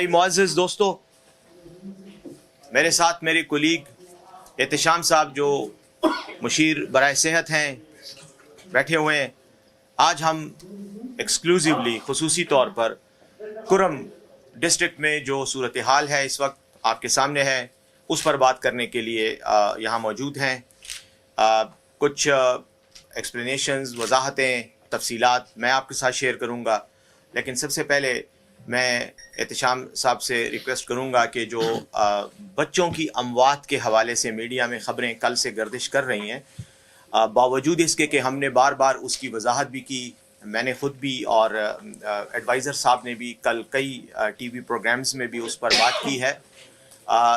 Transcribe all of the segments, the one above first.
معزز دوستو، میرے ساتھ میرے کولیگ احتشام صاحب جو مشیر برائے صحت ہیں بیٹھے ہوئے ہیں. آج ہم ایکسکلوزیولی خصوصی طور پر کرم ڈسٹرکٹ میں جو صورتحال ہے اس وقت آپ کے سامنے ہے اس پر بات کرنے کے لیے یہاں موجود ہیں. کچھ ایکسپلینیشنز، وضاحتیں، تفصیلات میں آپ کے ساتھ شیئر کروں گا، لیکن سب سے پہلے میں احتشام صاحب سے ریکویسٹ کروں گا کہ جو بچوں کی اموات کے حوالے سے میڈیا میں خبریں کل سے گردش کر رہی ہیں، باوجود اس کے کہ ہم نے بار بار اس کی وضاحت بھی کی، میں نے خود بھی اور ایڈوائزر صاحب نے بھی کل کئی ٹی وی پروگرامز میں بھی اس پر بات کی ہے،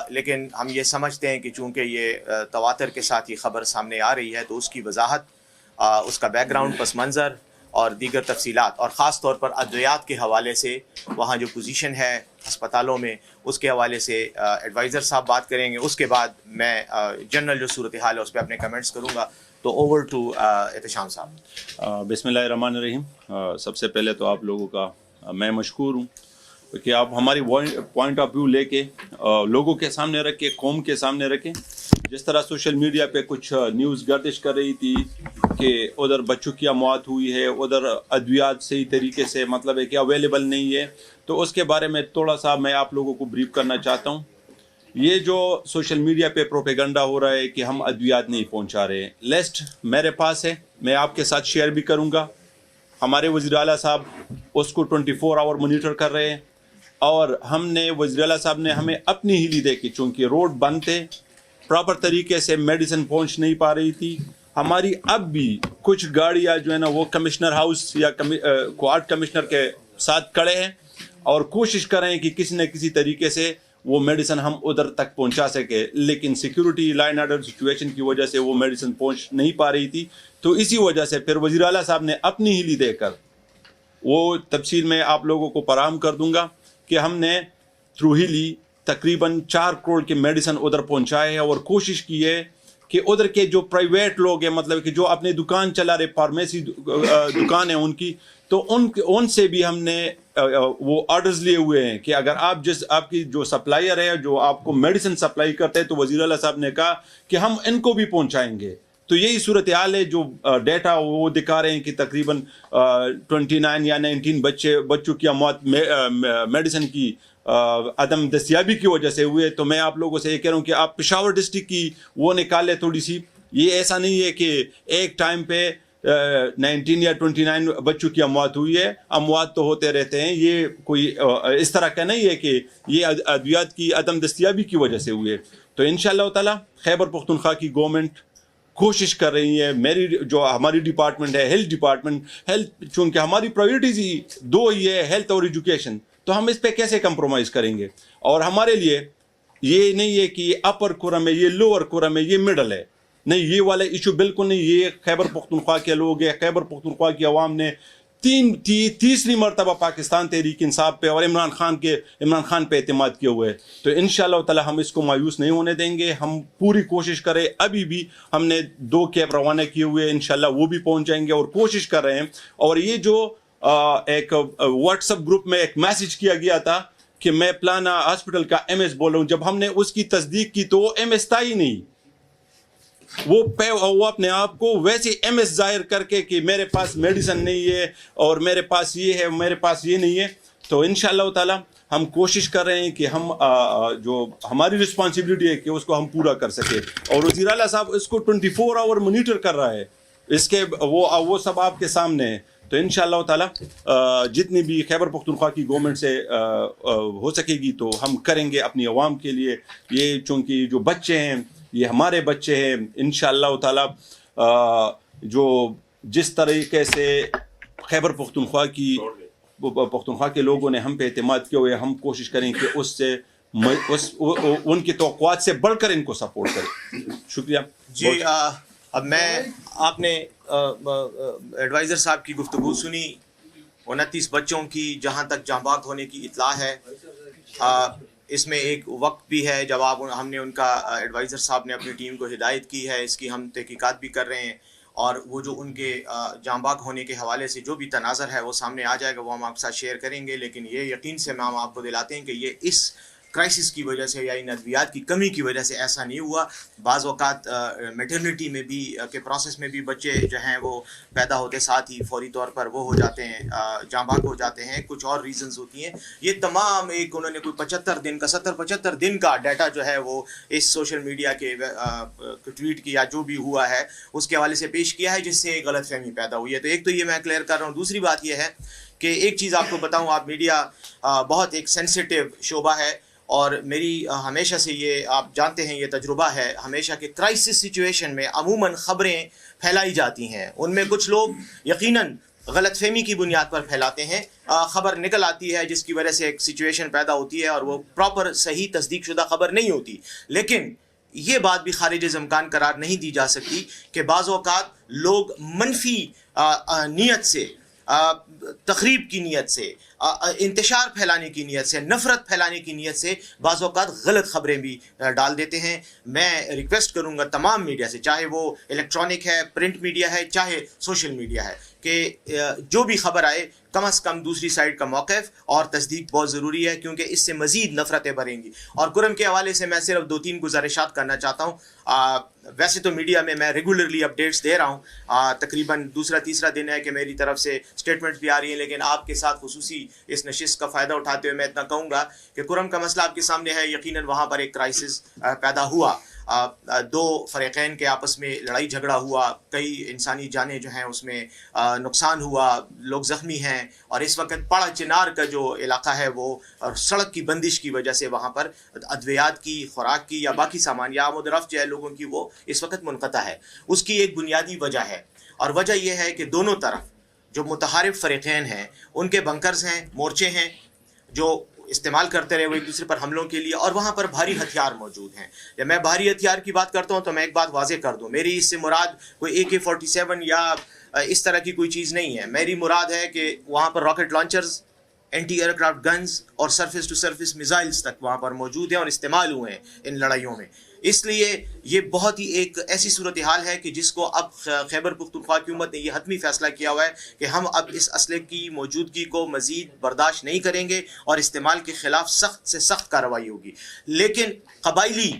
لیکن ہم یہ سمجھتے ہیں کہ چونکہ یہ تواتر کے ساتھ یہ خبر سامنے آ رہی ہے تو اس کی وضاحت، اس کا بیک گراؤنڈ، پس منظر اور دیگر تفصیلات، اور خاص طور پر ادویات کے حوالے سے وہاں جو پوزیشن ہے ہسپتالوں میں اس کے حوالے سے ایڈوائزر صاحب بات کریں گے. اس کے بعد میں جنرل جو صورتحال ہے اس پہ اپنے کمنٹس کروں گا. تو اوور ٹو احتشام صاحب. بسم اللہ الرحمن الرحیم. سب سے پہلے تو آپ لوگوں کا میں مشکور ہوں کہ آپ ہماری پوائنٹ آف ویو لے کے لوگوں کے سامنے رکھے، قوم کے سامنے رکھیں. جس طرح سوشل میڈیا پہ کچھ نیوز گردش کر رہی تھی کہ ادھر بچوں کی موت ہوئی ہے، ادھر ادویات صحیح طریقے سے مطلب ہے کہ اویلیبل نہیں ہے، تو اس کے بارے میں تھوڑا سا میں آپ لوگوں کو بریف کرنا چاہتا ہوں. یہ جو سوشل میڈیا پہ پروپیگنڈا ہو رہا ہے کہ ہم ادویات نہیں پہنچا رہے، لسٹ میرے پاس ہے، میں آپ کے ساتھ شیئر بھی کروں گا. ہمارے وزیر اعلیٰ صاحب اس کو 24 آور مانیٹر کر رہے ہیں، اور ہم نے وزیر اعلیٰ صاحب نے ہمیں اپنی ہی لی دے کہ چونکہ روڈ بند تھے، پراپر طریقے سے میڈیسن پہنچ نہیں پا رہی تھی. ہماری اب بھی کچھ گاڑیاں جو ہے نا وہ کمشنر ہاؤس یا کوارٹ کمشنر کے ساتھ کھڑے ہیں اور کوشش کر رہے ہیں کہ کسی نہ کسی طریقے سے وہ میڈیسن ہم ادھر تک پہنچا سکے، لیکن سیکیورٹی لائن آرڈر سچویشن کی وجہ سے وہ میڈیسن پہنچ نہیں پا رہی تھی. تو اسی وجہ سے پھر وزیر اعلیٰ صاحب نے اپنی ہی لی دے کر، وہ تفصیل میں آپ لوگوں کو فراہم کر دوں گا کہ ہم نے تھرو ہیلی تقریباً 4 کروڑ کے میڈیسن ادھر پہنچائے ہیں، اور کوشش کی ہے کہ ادھر کے جو پرائیویٹ لوگ ہیں، مطلب کہ جو اپنے دکان چلا رہے، فارمیسی دکان ہے ان کی، تو ان سے بھی ہم نے وہ آرڈرز لیے ہوئے ہیں کہ اگر آپ کی جو سپلائر ہے جو آپ کو میڈیسن سپلائی کرتے ہیں، تو وزیر اعلیٰ صاحب نے کہا کہ ہم ان کو بھی پہنچائیں گے. تو یہی صورتحال ہے. جو ڈیٹا وہ دکھا رہے ہیں کہ تقریباً 29 یا 19 بچوں کی موت میڈیسن کی عدم دستیابی کی وجہ سے ہوئے. تو میں آپ لوگوں سے یہ کہہ رہا ہوں کہ آپ پشاور ڈسٹرکٹ کی وہ نکال لیں تھوڑی سی. یہ ایسا نہیں ہے کہ ایک ٹائم پہ 19 یا 29 بچوں کی اموات ہوئی ہے. اموات تو ہوتے رہتے ہیں، یہ کوئی اس طرح کا نہیں ہے کہ یہ ادویات کی عدم دستیابی کی وجہ سے ہوئے. تو انشاءاللہ تعالی خیبر پختونخوا کی گورنمنٹ کوشش کر رہی ہے. میری جو ہماری ڈپارٹمنٹ ہے ہیلتھ ڈپارٹمنٹ، ہیلتھ چونکہ ہماری پرائیورٹیز ہی 2 ہی ہے، ہیلتھ اور ایجوکیشن، تو ہم اس پہ کیسے کمپرومائز کریں گے. اور ہمارے لیے یہ نہیں ہے کہ یہ اپر کرم ہے، یہ لوور کرم ہے، یہ مڈل ہے، نہیں، یہ والا ایشو بالکل نہیں. یہ خیبر پختونخوا کے لوگ ہیں، خیبر پختونخوا کی عوام نے تیسری مرتبہ پاکستان تحریک انصاف پہ اور عمران خان پہ اعتماد کیے ہوئے. تو انشاءاللہ تعالی ہم اس کو مایوس نہیں ہونے دیں گے. ہم پوری کوشش کریں. ابھی بھی ہم نے 2 کیب روانہ کیے ہوئے، انشاءاللہ وہ بھی پہنچ جائیں گے، اور کوشش کر رہے ہیں. اور یہ جو ایک واٹس ایپ گروپ میں ایک میسج کیا گیا تھا کہ میں پلانا ہاسپٹل کا MS بول رہا ہوں، جب ہم نے اس کی تصدیق کی تو وہ MS تھا ہی نہیں. وہ اپنے آپ کو ویسے MS ظاہر کر کے کہ میرے پاس میڈیسن نہیں ہے اور میرے پاس یہ ہے، میرے پاس یہ نہیں ہے. تو انشاءاللہ تعالی ہم کوشش کر رہے ہیں کہ ہم جو ہماری رسپانسبلٹی ہے کہ اس کو ہم پورا کر سکے. اور وزیر اعلیٰ صاحب اس کو 24 آور مانیٹر کر رہا ہے. اس کے وہ سب آپ کے سامنے ہے. تو انشاءاللہ تعالی جتنی بھی خیبر پختونخوا کی گورنمنٹ سے ہو سکے گی تو ہم کریں گے اپنی عوام کے لیے. یہ چونکہ جو بچے ہیں یہ ہمارے بچے ہیں. انشاءاللہ تعالی جو جس طریقے سے خیبر پختونخوا کے لوگوں نے ہم پہ اعتماد کیا ہوئے، ہم کوشش کریں کہ اس سے ان کی توقعات سے بڑھ کر ان کو سپورٹ کریں. شکریہ جی. اب آپ نے ایڈوائزر صاحب کی گفتگو سنی. 29 بچوں کی جہاں تک جاں بحق ہونے کی اطلاع ہے. اس میں ایک وقت بھی ہے جب ہم نے ان کا ایڈوائزر صاحب نے اپنی ٹیم کو ہدایت کی ہے، اس کی ہم تحقیقات بھی کر رہے ہیں. اور وہ جو ان کے جاں بحق ہونے کے حوالے سے جو بھی تناظر ہے وہ سامنے آ جائے گا، وہ ہم آپ کے ساتھ شیئر کریں گے. لیکن یہ یقین سے ہم آپ کو دلاتے ہیں کہ یہ اس کرائسس کی وجہ سے یا ان ادویات کی کمی کی وجہ سے ایسا نہیں ہوا. بعض اوقات میٹرنٹی میں بھی کے پروسیس میں بھی بچے جو ہیں وہ پیدا ہوتے ساتھ ہی فوری طور پر وہ ہو جاتے ہیں، جاں بحق ہو جاتے ہیں. کچھ اور ریزنز ہوتی ہیں. یہ تمام ایک انہوں نے کوئی 75 دن کا 75 دن کا ڈیٹا جو ہے وہ اس سوشل میڈیا کے ٹویٹ کی یا جو بھی ہوا ہے اس کے حوالے سے پیش کیا ہے، جس سے ایک غلط فہمی پیدا ہوئی ہے. تو ایک تو یہ میں کلیئر کر رہا ہوں. دوسری بات یہ ہے کہ ایک چیز آپ کو بتاؤں، آپ میڈیا بہت ایک سینسیٹیو شعبہ ہے، اور میری ہمیشہ سے یہ آپ جانتے ہیں یہ تجربہ ہے ہمیشہ کہ کرائسس سچویشن میں عموماً خبریں پھیلائی جاتی ہیں. ان میں کچھ لوگ یقیناً غلط فہمی کی بنیاد پر پھیلاتے ہیں. خبر نکل آتی ہے جس کی وجہ سے ایک سچویشن پیدا ہوتی ہے اور وہ پراپر صحیح تصدیق شدہ خبر نہیں ہوتی. لیکن یہ بات بھی خارج از امکان قرار نہیں دی جا سکتی کہ بعض اوقات لوگ منفی نیت سے، تخریب کی نیت سے، انتشار پھیلانے کی نیت سے، نفرت پھیلانے کی نیت سے بعض اوقات غلط خبریں بھی ڈال دیتے ہیں. میں ریکویسٹ کروں گا تمام میڈیا سے، چاہے وہ الیکٹرانک ہے، پرنٹ میڈیا ہے، چاہے سوشل میڈیا ہے، کہ جو بھی خبر آئے کم از کم دوسری سائڈ کا موقف اور تصدیق بہت ضروری ہے، کیونکہ اس سے مزید نفرتیں بڑھیں گی. اور کرم کے حوالے سے میں صرف 2-3 گزارشات کرنا چاہتا ہوں. ویسے تو میڈیا میں ریگولرلی اپڈیٹس دے رہا ہوں، تقریباً دوسرا دن ہے کہ میری طرف سے اسٹیٹمنٹ بھی آ رہی ہیں، لیکن آپ کے ساتھ خصوصی اس نشست کا فائدہ اٹھاتے ہوئے میں اتنا کہوں گا کہ کرم کا مسئلہ آپ کے سامنے ہے. یقیناً وہاں پر ایک کرائسس پیدا ہوا، 2 فریقین کے آپس میں لڑائی جھگڑا ہوا، کئی انسانی جانیں جو ہیں اس میں نقصان ہوا، لوگ زخمی ہیں. اور اس وقت پاڑا چنار کا جو علاقہ ہے وہ سڑک کی بندش کی وجہ سے وہاں پر ادویات کی، خوراک کی یا باقی سامان یا آمد و رفت جو ہے لوگوں کی وہ اس وقت منقطع ہے. اس کی ایک بنیادی وجہ ہے، اور وجہ یہ ہے کہ دونوں طرف جو متحارب فریقین ہیں ان کے بنکرز ہیں، مورچے ہیں جو استعمال کرتے رہے وہ ایک دوسرے پر حملوں کے لیے، اور وہاں پر بھاری ہتھیار موجود ہیں. جب میں بھاری ہتھیار کی بات کرتا ہوں تو میں ایک بات واضح کر دوں، میری اس سے مراد کوئی AK-47 یا اس طرح کی کوئی چیز نہیں ہے. میری مراد ہے کہ وہاں پر rocket launchers, anti aircraft guns اور سرفیس ٹو سرفیس میزائلز تک وہاں پر موجود ہیں اور استعمال ہوئے ہیں ان لڑائیوں میں. اس لیے یہ بہت ہی ایک ایسی صورتحال ہے کہ جس کو اب خیبر پختونخوا کی حکومت نے یہ حتمی فیصلہ کیا ہوا ہے کہ ہم اب اس اسلحے کی موجودگی کو مزید برداشت نہیں کریں گے اور استعمال کے خلاف سخت سے سخت کارروائی ہوگی. لیکن قبائلی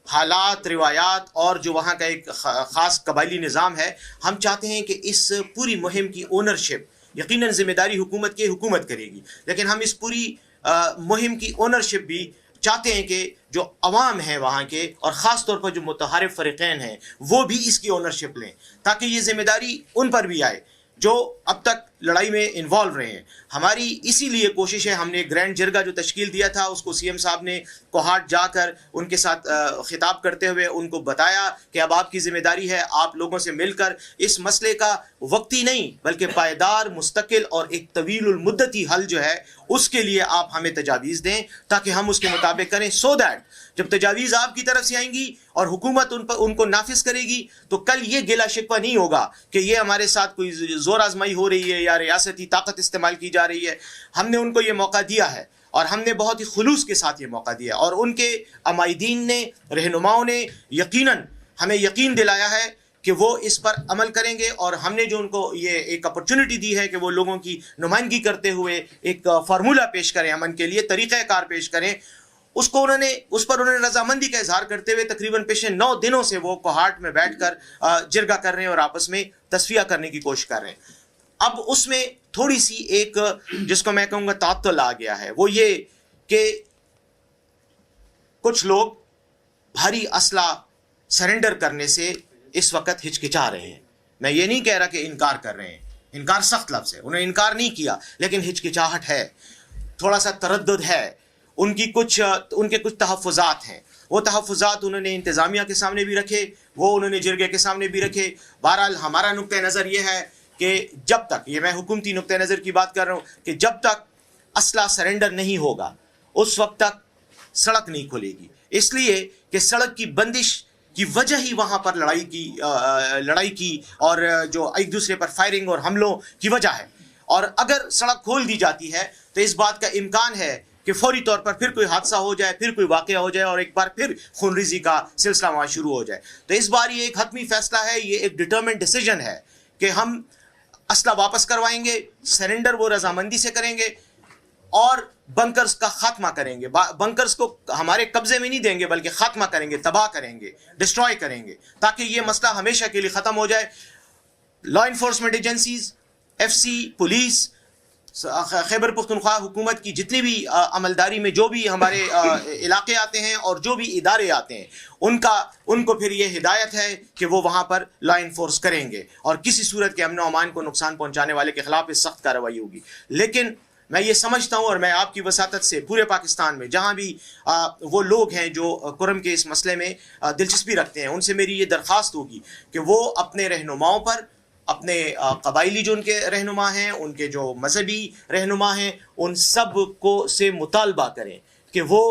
حالات، روایات اور جو وہاں کا ایک خاص قبائلی نظام ہے، ہم چاہتے ہیں کہ اس پوری مہم کی اونرشپ یقیناً ذمہ داری حکومت کی حکومت کرے گی، لیکن ہم اس پوری مہم کی اونرشپ بھی چاہتے ہیں کہ جو عوام ہیں وہاں کے اور خاص طور پر جو متحارب فریقین ہیں وہ بھی اس کی اونرشپ لیں، تاکہ یہ ذمہ داری ان پر بھی آئے جو اب تک لڑائی میں انوالو رہے ہیں. ہماری اسی لیے کوشش ہے، ہم نے گرینڈ جرگا جو تشکیل دیا تھا اس کو CM صاحب نے کوہاٹ جا کر ان کے ساتھ خطاب کرتے ہوئے ان کو بتایا کہ اب آپ کی ذمہ داری ہے آپ لوگوں سے مل کر اس مسئلے کا وقتی نہیں بلکہ پائیدار، مستقل اور ایک طویل المدتی حل جو ہے اس کے لیے آپ ہمیں تجاویز دیں تاکہ ہم اس کے مطابق کریں، سو دیٹ جب تجاویز آپ کی طرف سے آئیں گی اور حکومت ان کو نافذ کرے گی تو کل یہ گلہ شکوہ نہیں ہوگا کہ یہ ہمارے ساتھ کوئی زور آزمائی ہو رہی ہے یا ریاستی طاقت استعمال کی جا رہی ہے. ہم نے ان کو یہ موقع دیا ہے اور ہم نے بہت ہی خلوص کے ساتھ یہ موقع دیا، اور ان کے عمائدین نے، رہنماؤں نے یقیناً ہمیں یقین دلایا ہے کہ وہ اس پر عمل کریں گے. اور ہم نے جو ان کو یہ ایک اپرچونٹی دی ہے کہ وہ لوگوں کی نمائندگی کرتے ہوئے ایک فارمولہ پیش کریں امن کے لیے، طریقہ کار پیش کریں، اس پر انہوں نے رضامندی کا اظہار کرتے ہوئے تقریباً پچھلے 9 دنوں سے وہ کوہاٹ میں بیٹھ کر جرگہ کر رہے ہیں اور آپس میں تصفیہ کرنے کی کوشش کر رہے ہیں. اب اس میں تھوڑی سی ایک جس کو میں کہوں گا تعطل آ گیا ہے، وہ یہ کہ کچھ لوگ بھاری اسلحہ سرنڈر کرنے سے اس وقت ہچکچا رہے ہیں. میں یہ نہیں کہہ رہا کہ انکار کر رہے ہیں، انکار سخت لفظ ہے، انہوں نے انکار نہیں کیا، لیکن ہچکچاہٹ ہے، تھوڑا سا تردد ہے، ان کے کچھ تحفظات ہیں. وہ تحفظات انہوں نے انتظامیہ کے سامنے بھی رکھے، وہ انہوں نے جرگے کے سامنے بھی رکھے. بہرحال ہمارا نقطہ نظر یہ ہے کہ جب تک، یہ میں حکومتی نقطہ نظر کی بات کر رہا ہوں، کہ جب تک اسلحہ سرنڈر نہیں ہوگا اس وقت تک سڑک نہیں کھلے گی. اس لیے کہ سڑک کی بندش کی وجہ ہی وہاں پر لڑائی کی اور جو ایک دوسرے پر فائرنگ اور حملوں کی وجہ ہے. اور اگر سڑک کھول دی جاتی ہے تو اس بات کا امکان ہے کہ کہ فوری طور پر پھر کوئی حادثہ ہو جائے, پھر کوئی واقعہ ہو جائے اور ایک بار پھر خونریزی کا سلسلہ وہاں شروع ہو جائے. تو اس بار یہ ایک حتمی فیصلہ ہے, یہ ایک ڈٹرمنٹ ڈیسیجن ہے کہ ہم اسلحہ واپس کروائیں گے, سرنڈر وہ رضامندی سے کریں گے اور بنکرز کا خاتمہ کریں گے. بنکرز کو ہمارے قبضے میں نہیں دیں گے بلکہ خاتمہ کریں گے, تباہ کریں گے, ڈسٹروائے کریں گے, تاکہ یہ مسئلہ ہمیشہ کے لیے ختم ہو جائے. Law enforcement agencies, F C, police, Khyber Pakhtunkhwa حکومت کی جتنی بھی عملداری میں جو بھی ہمارے علاقے آتے ہیں اور جو بھی ادارے آتے ہیں, ان کو پھر یہ ہدایت ہے کہ وہ وہاں پر لا انفورس کریں گے اور کسی صورت کے امن و امان کو نقصان پہنچانے والے کے خلاف اس سخت کارروائی ہوگی. لیکن میں یہ سمجھتا ہوں اور میں آپ کی وساطت سے پورے پاکستان میں جہاں بھی وہ لوگ ہیں جو کرم کے اس مسئلے میں دلچسپی رکھتے ہیں, ان سے میری یہ درخواست ہوگی کہ وہ اپنے رہنماؤں پر, اپنے قبائلی جو ان کے رہنما ہیں, ان کے جو مذہبی رہنما ہیں, ان سب کو سے مطالبہ کریں کہ وہ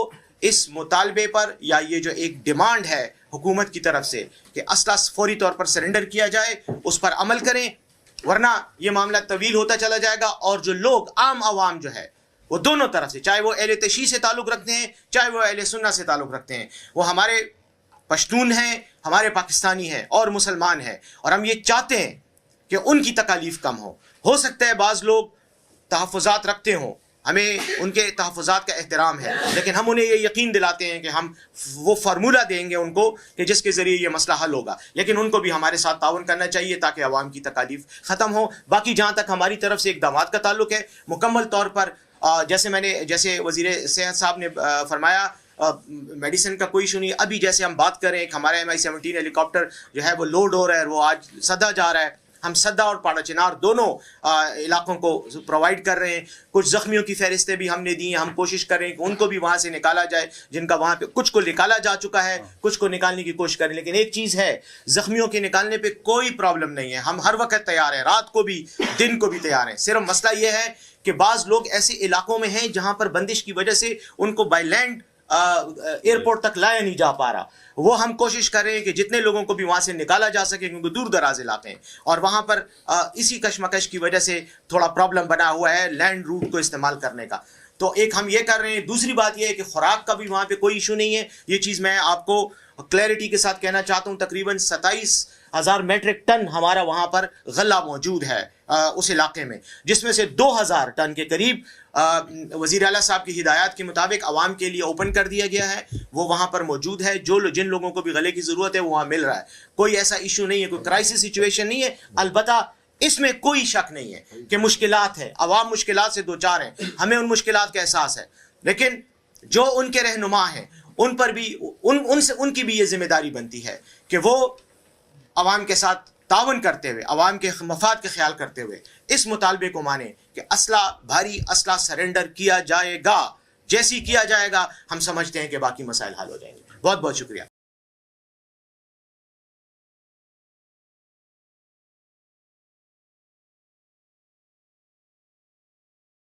اس مطالبے پر یا یہ جو ایک ڈیمانڈ ہے حکومت کی طرف سے کہ اسلحہ فوری طور پر سرنڈر کیا جائے, اس پر عمل کریں, ورنہ یہ معاملہ طویل ہوتا چلا جائے گا. اور جو لوگ عام عوام جو ہے وہ دونوں طرف سے, چاہے وہ اہل تشیع سے تعلق رکھتے ہیں, چاہے وہ اہل سنت سے تعلق رکھتے ہیں, وہ ہمارے پشتون ہیں, ہمارے پاکستانی ہیں اور مسلمان ہیں, اور ہم یہ چاہتے ہیں کہ ان کی تکالیف کم ہو سکتا ہے بعض لوگ تحفظات رکھتے ہوں, ہمیں ان کے تحفظات کا احترام ہے, لیکن ہم انہیں یہ یقین دلاتے ہیں کہ ہم وہ فارمولہ دیں گے ان کو کہ جس کے ذریعے یہ مسئلہ حل ہوگا. لیکن ان کو بھی ہمارے ساتھ تعاون کرنا چاہیے تاکہ عوام کی تکالیف ختم ہو. باقی جہاں تک ہماری طرف سے اقدامات کا تعلق ہے, مکمل طور پر جیسے وزیر صحت صاحب نے فرمایا, میڈیسن کا کوئی ایشو نہیں. ابھی جیسے ہم بات کر رہے ہیں, ہمارا MI-17 ہیلی کاپٹر جو ہے وہ لوڈ ہو رہا ہے, وہ آج سدا جا رہا ہے. ہم سدا اور پاڑا چنار دونوں علاقوں کو پرووائڈ کر رہے ہیں. کچھ زخمیوں کی فہرستیں بھی ہم نے دی ہیں, ہم کوشش کر رہے ہیں کہ ان کو بھی وہاں سے نکالا جائے, جن کا وہاں پہ کچھ کو نکالا جا چکا ہے, کچھ کو نکالنے کی کوشش کریں. لیکن ایک چیز ہے, زخمیوں کے نکالنے پہ کوئی پرابلم نہیں ہے, ہم ہر وقت تیار ہیں, رات کو بھی دن کو بھی تیار ہیں. صرف مسئلہ یہ ہے کہ بعض لوگ ایسے علاقوں میں ہیں جہاں پر بندش کی وجہ سے ان کو بائی لینڈ ایئرپورٹ تک لایا نہیں جا پا رہا. وہ ہم کوشش کر رہے ہیں کہ جتنے لوگوں کو بھی وہاں سے نکالا جا سکے, کیونکہ دور دراز علاقے ہیں اور وہاں پر اسی کشمکش کی وجہ سے تھوڑا پرابلم بنا ہوا ہے لینڈ روٹ کو استعمال کرنے کا. تو ایک ہم یہ کر رہے ہیں. دوسری بات یہ ہے کہ خوراک کا بھی وہاں پہ کوئی ایشو نہیں ہے. یہ چیز میں آپ کو کلیئرٹی کے ساتھ کہنا چاہتا ہوں. تقریباً 27,000 میٹرک ٹن ہمارا وہاں پر غلہ موجود ہے اس علاقے میں, جس میں سے 2,000 ٹن کے قریب وزیر اعلیٰ صاحب کی ہدایات کے مطابق عوام کے لیے اوپن کر دیا گیا ہے. وہ وہاں پر موجود ہے. جن لوگوں کو بھی غلے کی ضرورت ہے وہ وہاں مل رہا ہے. کوئی ایسا ایشو نہیں ہے, کوئی کرائسس سچویشن نہیں ہے. البتہ اس میں کوئی شک نہیں ہے کہ مشکلات ہے, عوام مشکلات سے دوچار ہیں, ہمیں ان مشکلات کا احساس ہے. لیکن جو ان کے رہنما ہیں ان پر بھی ان کی بھی یہ ذمہ داری بنتی ہے کہ وہ عوام کے ساتھ تعاون کرتے ہوئے, عوام کے مفاد کا خیال کرتے ہوئے اس مطالبے کو مانیں کہ بھاری اسلحہ سرنڈر کیا جائے گا. جیسی کیا جائے گا ہم سمجھتے ہیں کہ باقی مسائل حل ہو جائیں گے. بہت بہت شکریہ.